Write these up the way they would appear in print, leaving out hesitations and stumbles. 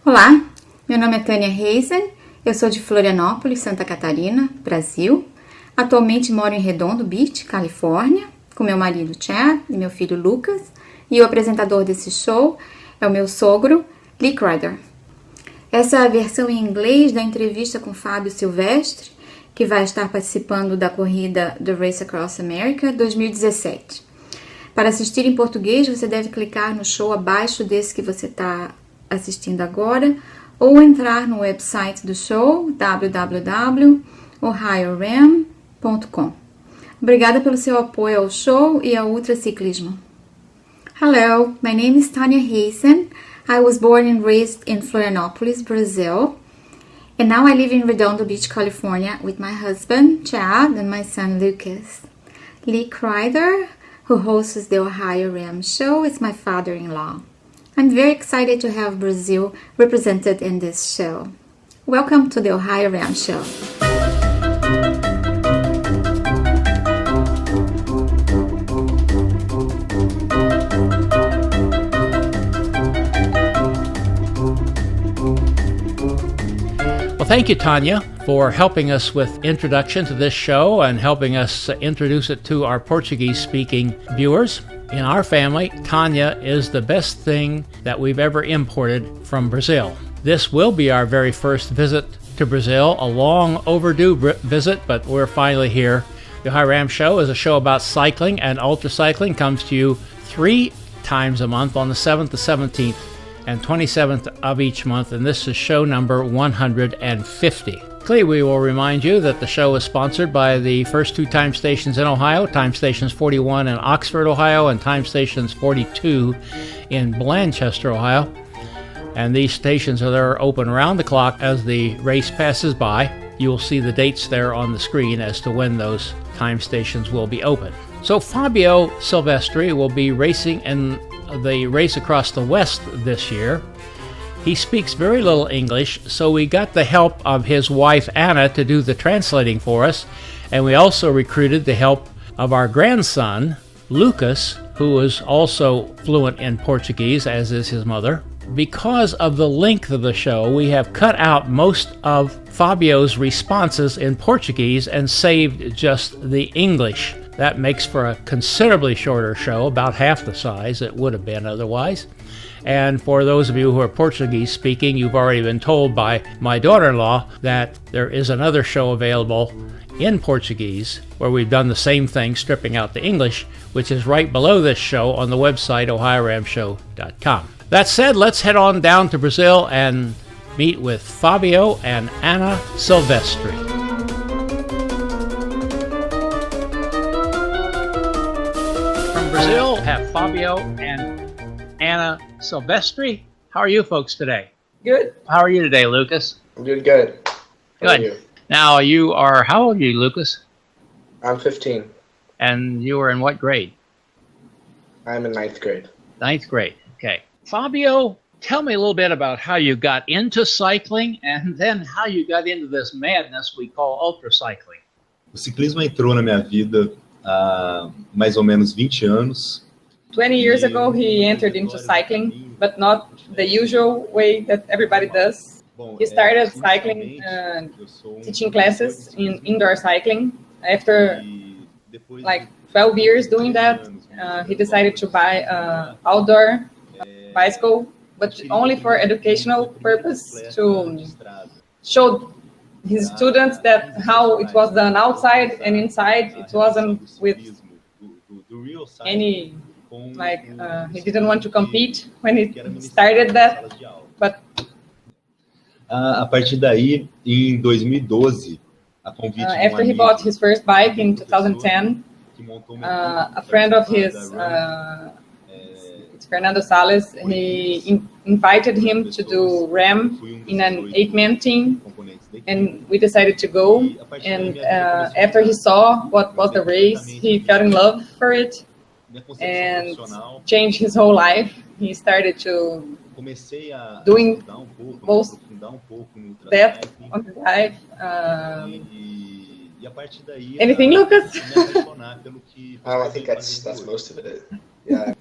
Olá, meu nome é Tania Hazen, eu sou de Florianópolis, Santa Catarina, Brasil. Atualmente moro em Redondo Beach, Califórnia, com meu marido Chad e meu filho Lucas, e o apresentador desse show é o meu sogro, Lee Crider. Essa é a versão em inglês da entrevista com Fabio Silvestri, que vai estar participando da corrida The Race Across America 2017. Para assistir em português, você deve clicar no show abaixo desse que você está assistindo agora, ou entrar no website do show, www.OhioRAAM.com. Obrigada pelo seu apoio ao show e ao ultraciclismo. Hello, my name is Tania Hazen. I was born and raised in Florianópolis, Brazil. And now I live in Redondo Beach, California with my husband, Chad, and my son, Lucas. Lee Crider, who hosts the OhioRAAM show, is my father-in-law. I'm very excited to have Brazil represented in this show. Welcome to the OhioRAAM show. Well, thank you, Tania, for helping us with introduction to this show and helping us introduce it to our Portuguese-speaking viewers. In our family, Tania is the best thing that we've ever imported from Brazil. This will be our very first visit to Brazil, a long overdue visit, but we're finally here. The OhioRAAM show is a show about cycling, and ultracycling comes to you 3 times a month on the 7th, the 17th, and 27th of each month, and this is show number 150. We will remind you that the show is sponsored by the first 2 time stations in Ohio, time stations 41 in Oxford, Ohio, and time stations 42 in Blanchester, Ohio. And these stations are open around the clock as the race passes by. You will see the dates there on the screen as to when those time stations will be open. So Fabio Silvestri will be racing in the race across the West this year. He speaks very little English, so we got the help of his wife Ana to do the translating for us, and we also recruited the help of our grandson, Lucas, who is also fluent in Portuguese, as is his mother. Because of the length of the show, we have cut out most of Fabio's responses in Portuguese and saved just the English. That makes for a considerably shorter show, about half the size it would have been otherwise. And for those of you who are Portuguese speaking, you've already been told by my daughter-in-law that there is another show available in Portuguese where we've done the same thing, stripping out the English, which is right below this show on the website OhioRAAMshow.com. That said, let's head on down to Brazil and meet with Fabio and Ana Silvestri. From Brazil, have Fabio and Ana Silvestri. How are you folks today? Good. How are you today, Lucas? I'm doing good. How are Good. you? Now, how old are you, Lucas? I'm 15. And you are in what grade? I'm in 9th grade. 9th grade. Okay. Fabio, tell me a little bit about how you got into cycling and then how you got into this madness we call ultracycling. O ciclismo entrou na minha vida há mais ou menos 20 anos. 20 years ago, he entered into cycling, but not the usual way that everybody does. He started cycling, teaching classes in indoor cycling. After like 12 years doing that, he decided to buy an outdoor bicycle, but only for educational purpose, to show his students that how it was done outside and inside. It wasn't with any he didn't want to compete when he started that, but A partir daí, em 2012, a convite after he bought his first bike in 2010, a friend of his, it's Fernando Salles, he invited him to do RAM in an 8-man team, and we decided to go. And after he saw what was the race, he fell in love for it and changed his whole life. He started to doing most that on the life. Anything, Lucas? I think that's most of it. Yeah.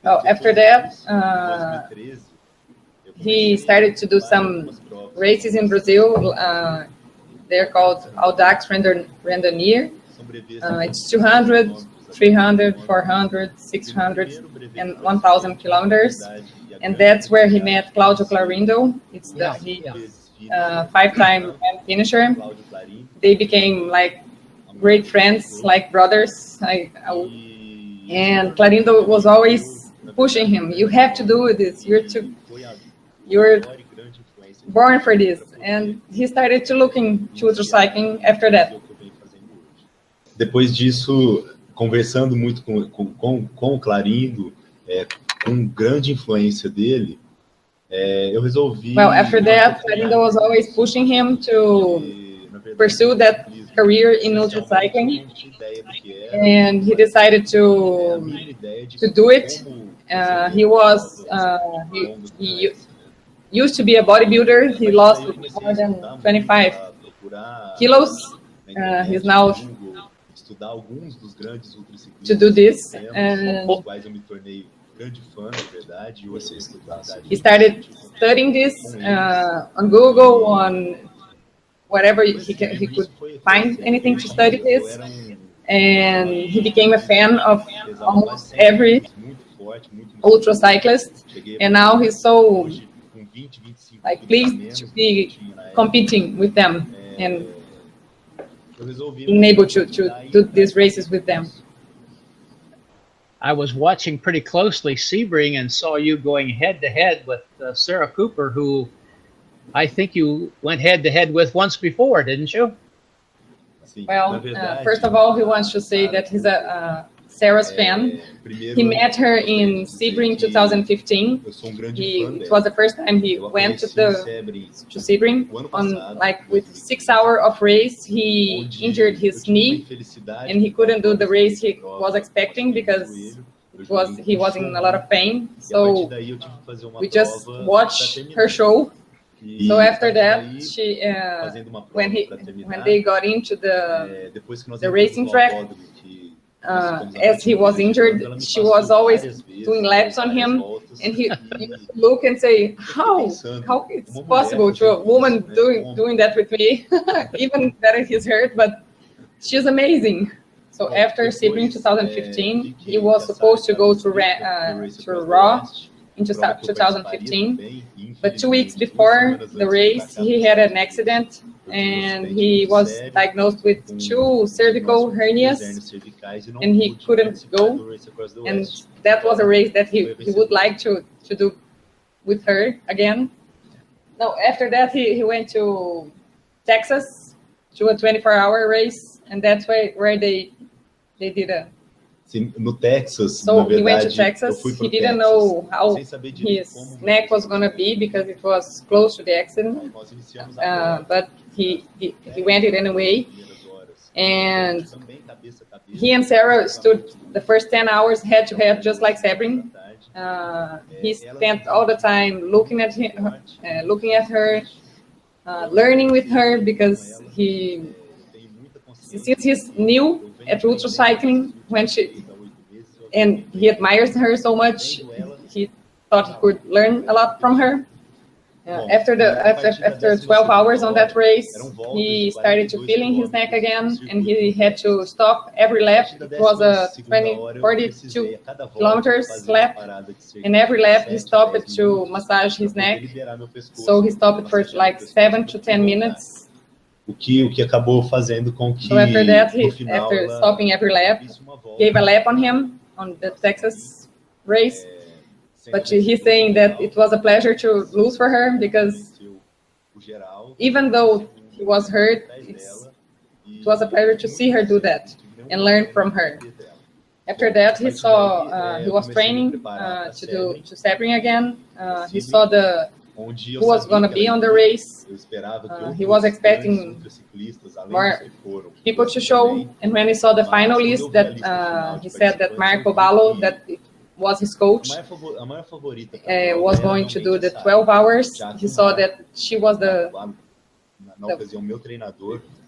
After that, he started to do some races in Brazil. They're called Audax Randonneur. It's 200, 300, 400, 600, and 1,000 kilometers. And that's where he met Claudio Clarindo. It's the five-time finisher. They became like great friends, like brothers. And Clarindo was always pushing him. You have to do this. You're born for this. And he started to look into ultracycling after that. Depois disso, conversando muito com o Clarindo, com grande influência dele, eu resolvi... Well, after that, Clarindo was always pushing him to pursue that career in ultracycling, and he decided to do it. He used to be a bodybuilder. He lost more than 25 kilos. He's now to do this, and he started studying this on Google, on whatever he could find anything to study this, and he became a fan of almost every ultra cyclist, and now he's so pleased to be competing with them and being able to do these races with them. I was watching pretty closely Sebring and saw you going head-to-head with Sarah Cooper, who I think you went head-to-head with once before, didn't you? Well, first of all, he wants to say that he's a Sarah's fan. He met her in Sebring 2015. It was the first time he went to Sebring. With 6 hours of race, he injured his knee, and he couldn't do the race he was expecting because he was in a lot of pain. So we just watched her show. So after that, when they got into the racing track, as he was injured, she was always doing laps on him, and he look and say, how it's possible to a woman doing that with me, even that he's hurt, but she's amazing. So after Sebring 2015, he was supposed to go to RAAM in 2015, but 2 weeks before the race, he had an accident, and he was diagnosed with 2 cervical hernias, and he couldn't go. And that was a race that he would like to do with her again. Now, after that, he went to Texas to a 24-hour race, and that's where they did a... No Texas, so he went to Texas. He didn't know how his neck was going to be because it was close to the accident, but he went it anyway. And he and Sarah stood the first 10 hours head to head, just like Sebring. He spent all the time looking at her, learning with her, because since he's new at ultracycling, and he admires her so much, he thought he could learn a lot from her. After 12 hours on that race, he started to feeling his neck again, and he had to stop every lap. It was a 42 kilometers lap, and every lap he stopped to massage his neck. So he stopped for like 7 to 10 minutes. O que acabou fazendo com que, so after that, after stopping every lap, gave a lap on him on the Texas race. But he's saying that it was a pleasure to lose for her, because even though he was hurt, it was a pleasure to see her do that and learn from her. After that, he was training to Sebring again. He saw who was going to be on the race. He was expecting more people to show, and when he saw the final list, that he said that Marco Ballo, that was his coach, was going to do the 12 hours. He saw that she was the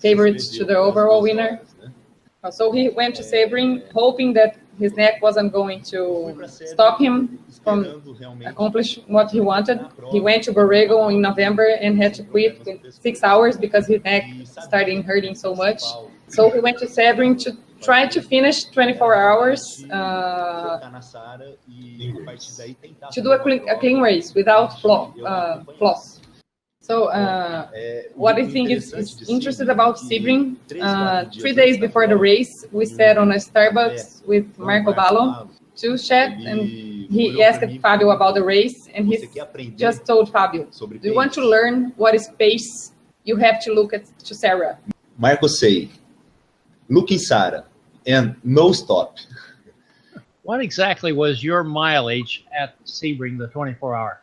favorite to the overall winner. So he went to Sebring, hoping that his neck wasn't going to stop him from accomplish what he wanted. He went to Borrego in November and had to quit in 6 hours because his neck started hurting so much. So he went to Sebring to try to finish 24 hours to do a clean race without floss. So what I think is interesting about Sebring, 3 days before the race, we sat on a Starbucks with Marco Ballo to chat, and he asked Fabio about the race, and he just told Fabio, do you want to learn what is pace? You have to look at to Sarah. Marco say, look in Sarah, and no stop. What exactly was your mileage at Sebring, the 24-hour?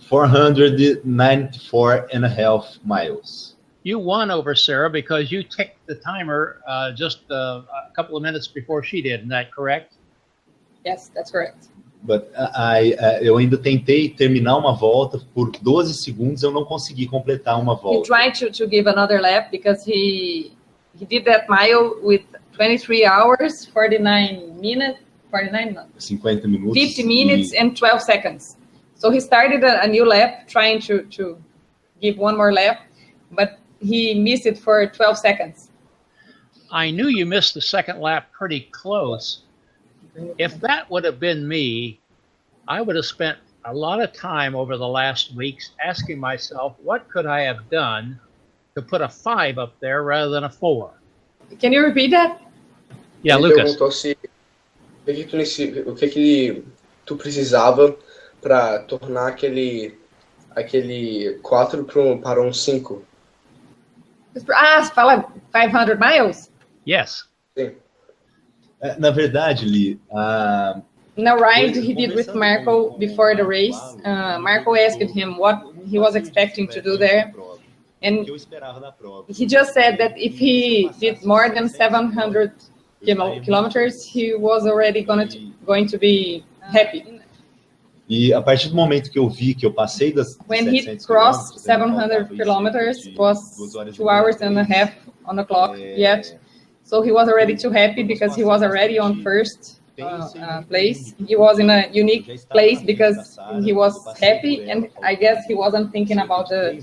494.5 miles. You won over Sarah because you ticked the timer just a couple of minutes before she did. Isn't that correct? Yes, that's correct. But eu ainda tentei terminar uma volta por 12 segundos, eu não consegui completar uma volta. He tried to give another lap because he did that mile with 23 hours, 49 minutes, 50 minutos, 50 minutes and 12 seconds. So he started a new lap, trying to give one more lap, but he missed it for 12 seconds. I knew you missed the second lap pretty close. If that would have been me, I would have spent a lot of time over the last weeks asking myself, what could I have done to put a 5 up there rather than a 4? Can you repeat that? Yeah, Lucas. O que tu precisava para tornar aquele 4 para 5. Fala 500 miles? Yes. Sim. Na verdade, Lee, in a ride he did with Marco before the race, Marco asked him what he was expecting to do there, and he just said that if he did more than 700 kilometers, he was already going to be happy. E a partir do momento que eu vi que eu passei das when he crossed 700 kilometers, was 2 hours and a half on the clock yet. So he was already too happy because he was already on first place. He was in a unique place because he was happy, and I guess he wasn't thinking about the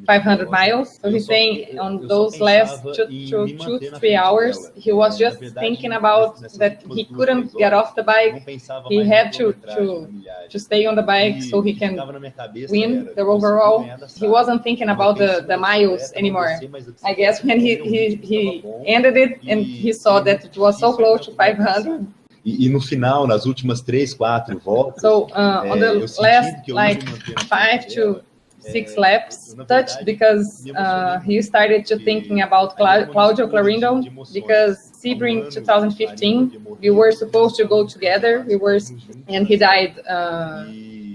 500 miles. So he's saying on those last 2-3 hours, he was just thinking about that he couldn't get off the bike. He had to stay on the bike so he can win the overall. He wasn't thinking about the miles anymore. I guess when he ended it and he saw that it was so close to 500. E no final, nas últimas 3-4 voltas, so on the last like 5 to 6 laps, touched because he started to thinking about Claudio Clarindo, because Sebring 2015 we were supposed to go together. And he died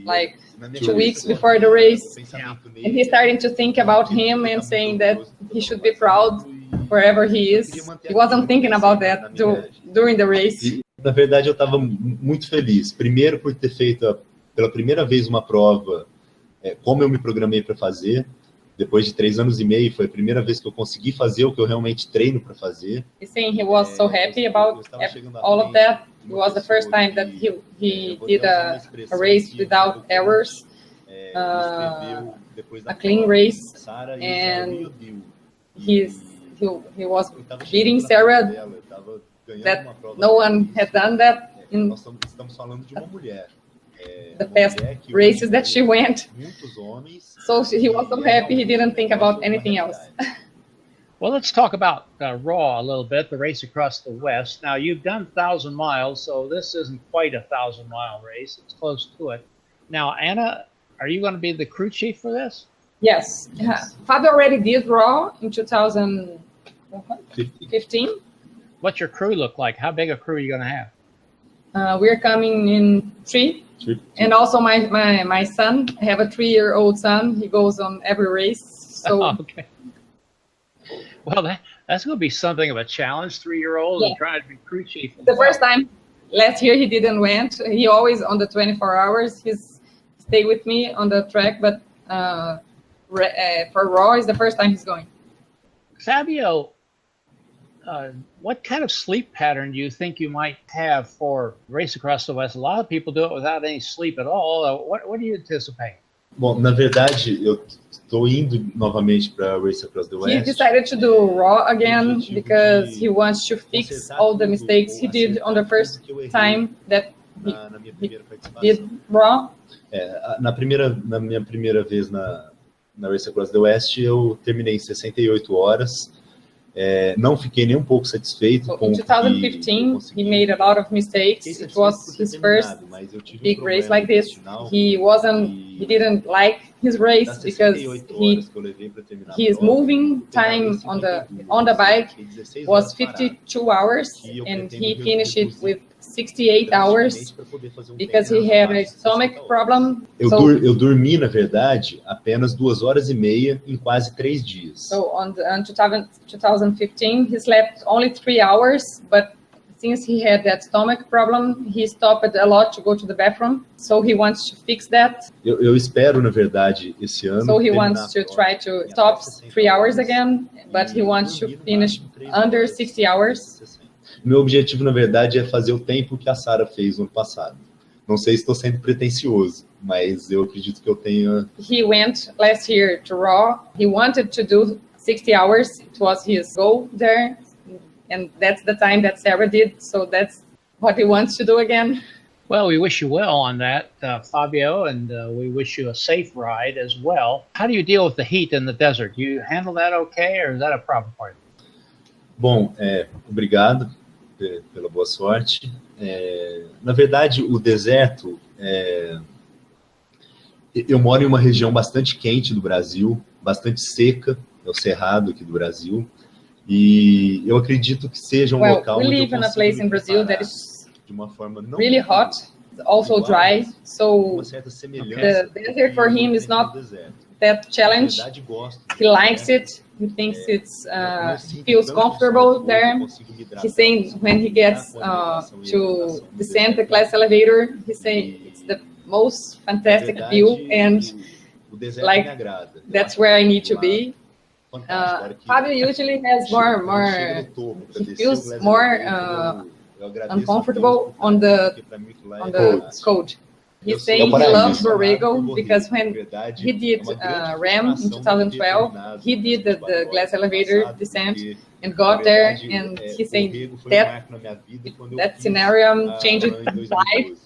like 2 weeks before the race, and he started to think about him and saying that he should be proud wherever he is. He wasn't thinking about that during the race. Na verdade, eu estava muito feliz. Primeiro, por ter feito pela primeira vez uma prova como eu me programei para fazer. Depois de 3 anos e meio, foi a primeira vez que eu consegui fazer o que eu realmente treino para fazer. He's saying he was so happy about all of that. It was the first time that he did a race without errors, a clean race, and he was beating Sarah. That no one had done that in the past races that she went. So he was so happy he didn't think about anything else. Well, let's talk about RAAM a little bit, the race across the West. Now, you've done 1,000 miles, so this isn't quite a 1,000-mile race. It's close to it. Now, Ana, are you going to be the crew chief for this? Yes. Fabio already did RAAM in 2015. What's your crew look like? How big a crew are you going to have? We're coming in 3. And also my son, I have a 3-year-old son. He goes on every race. So okay. Well, that's going to be something of a challenge, 3-year-old, and trying to be crew chief. The first time, last year, he didn't went. He always on the 24 hours. He's stay with me on the track, but for RAAM is the first time he's going. Fabio, What kind of sleep pattern do you think you might have for Race Across the West? A lot of people do it without any sleep at all. What do you anticipate? Bom, na verdade, eu estou indo novamente para Race Across the West. He decided to do RAW again because he wants to fix all the mistakes he did on the first time that he did RAW. Na minha primeira vez na Race Across the West, eu terminei em 68 horas. Não fiquei nem um pouco satisfeito com in 2015, he made a lot of mistakes. It was his first big race like this. He didn't like his race because his moving time on the bike was 52 hours, and he finished it with 68 hours because he had a stomach problem. Eu dormi, na verdade, apenas 2 horas e meia em quase 3 dias. So on 2015, he slept only 3 hours, but since he had that stomach problem, he stopped a lot to go to the bathroom. So he wants to fix that. Eu espero, na verdade, esse ano. So he wants to try to stop 3 hours again, but he wants to finish under 60 hours. Meu objetivo, na verdade, é fazer o tempo que a Sarah fez no ano passado. Não sei se estou sendo pretensioso, mas eu acredito que eu tenha... He went last year to RAW. He wanted to do 60 hours. It was his goal there. And that's the time that Sarah did. So that's what he wants to do again. Well, we wish you well on that, Fabio, and we wish you a safe ride as well. How do you deal with the heat in the desert? Do you handle that okay, or is that a problem for you? Bom, obrigado pela boa sorte. Na verdade, o deserto, eu moro em uma região bastante quente do Brasil, bastante seca, é o Cerrado aqui do Brasil, e eu acredito que seja local onde eu consigo de uma forma não really hot, also dry, so the desert for him is not that challenge. He likes it. He thinks he feels comfortable there. He's saying when he gets to descend the glass elevator, he's saying it's the most fantastic view, and like that's where I need to be. Fabio usually has he feels more uncomfortable on the code. He's saying he loves Borrego because when he did RAM in 2012, he did the glass elevator descent and got there, and he's saying that scenario changed his life.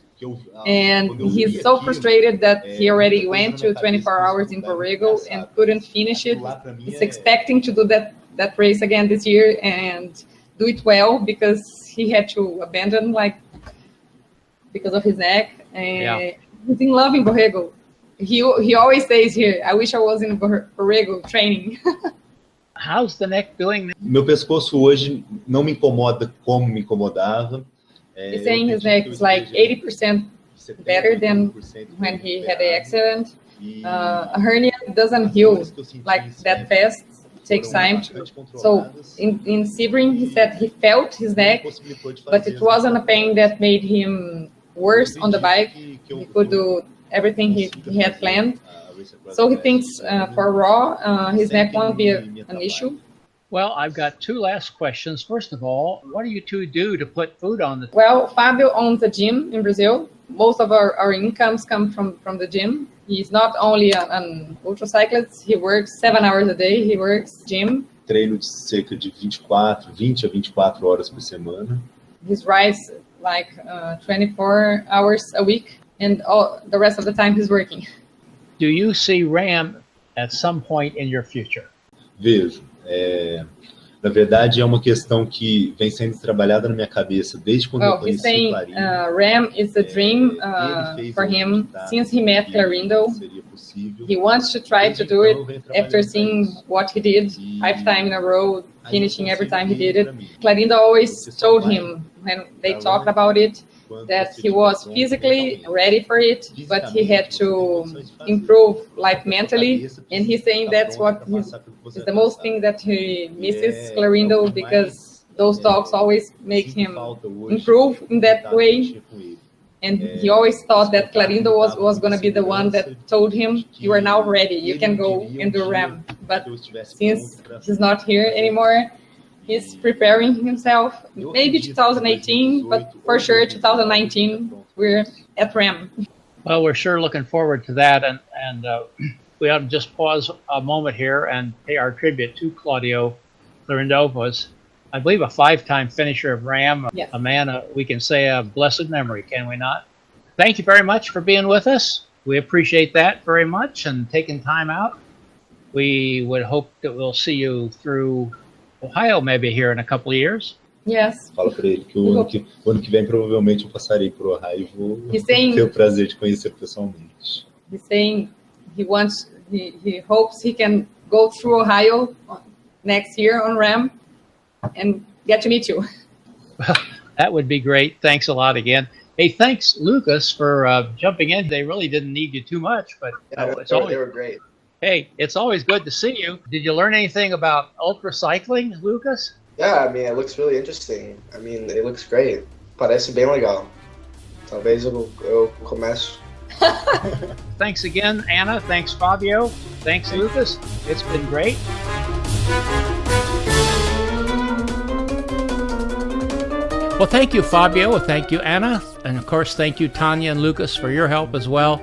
And he's so frustrated that he already went to 24 hours in Borrego and couldn't finish it. He's expecting to do that race again this year and do it well because he had to abandon because of his neck. And he's in love in Borrego. He always stays here. I wish I was in Borrego training. How's the neck doing? Meu pescoço hoje não me incomoda como me incomodava. He's saying his neck is like 80% better than when he had the accident. A hernia doesn't heal like that fast. It takes time. So in Sebring, he said he felt his neck, but it wasn't a pain that made him worse on the bike. He could do everything he had planned. So he thinks for RAW, his neck won't be an issue. Well, I've got 2 last questions. First of all, what do you 2 do to put food on the table? Well, Fabio owns a gym in Brazil. Most of our incomes come from the gym. He's not only an ultracyclist, he works 7 hours a day. He works gym. Treino de cerca de 20 a 24 horas por semana. He rides like 24 hours a week, and the rest of the time he's working. Do you see RAM at some point in your future? Vejo. Na verdade, é uma questão que vem sendo trabalhada na minha cabeça desde quando eu conheci o Clarindo. RAM is a dream for him since he met Clarindo. He wants to try to do it after seeing what he did 5 times in a row, finishing every time he did it. Clarindo always told him when they talked about it that he was physically ready for it, but he had to improve like mentally. And he's saying that's what is the most thing that he misses Clarindo, because those talks always make him improve in that way. And he always thought that Clarindo was going to be the one that told him, you are now ready, you can go and do RAM. But since he's not here anymore, He's preparing himself, maybe 2018, but for sure 2019, we're at RAAM. Well, we're sure looking forward to that, and we ought to just pause a moment here and pay our tribute to Claudio Clarendovas, I believe a 5-time finisher of RAAM, yes. A man, we can say a blessed memory, can we not? Thank you very much for being with us. We appreciate that very much and taking time out. We would hope that we'll see you through Ohio maybe here in a couple of years. Yes. Fala para ele que o ano que vem provavelmente eu passarei por Ohio e vou ter o prazer de conhecer pessoalmente. He's saying he hopes he can go through Ohio next year on RAAM and get to meet you. Well, that would be great. Thanks a lot again. Hey, thanks, Lucas, for jumping in. They really didn't need you too much, but they were great. Hey, it's always good to see you. Did you learn anything about ultracycling, Lucas? Yeah, I mean, it looks really interesting. I mean, it looks great. Parece bem legal. Talvez eu começo. Thanks again, Ana. Thanks, Fabio. Thanks, Lucas. It's been great. Well, thank you, Fabio. Thank you, Ana. And of course, thank you, Tania and Lucas, for your help as well.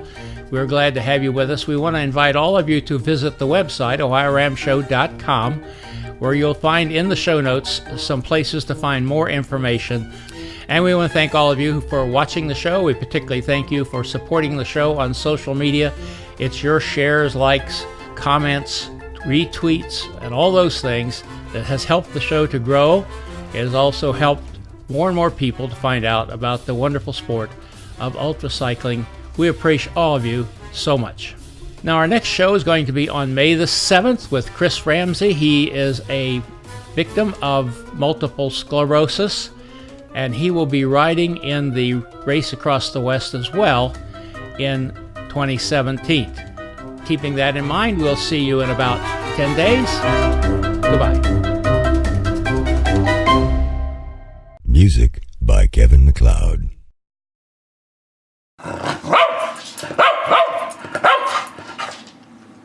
We're glad to have you with us. We want to invite all of you to visit the website, OhioRAAMshow.com, where you'll find in the show notes some places to find more information. And we want to thank all of you for watching the show. We particularly thank you for supporting the show on social media. It's your shares, likes, comments, retweets, and all those things that has helped the show to grow. It has also helped more and more people to find out about the wonderful sport of ultracycling. We appreciate all of you so much. Now, our next show is going to be on May the 7th with Chris Ramsey. He is a victim of multiple sclerosis, and he will be riding in the race across the West as well in 2017. Keeping that in mind, we'll see you in about 10 days. Goodbye. Music by Kevin MacLeod.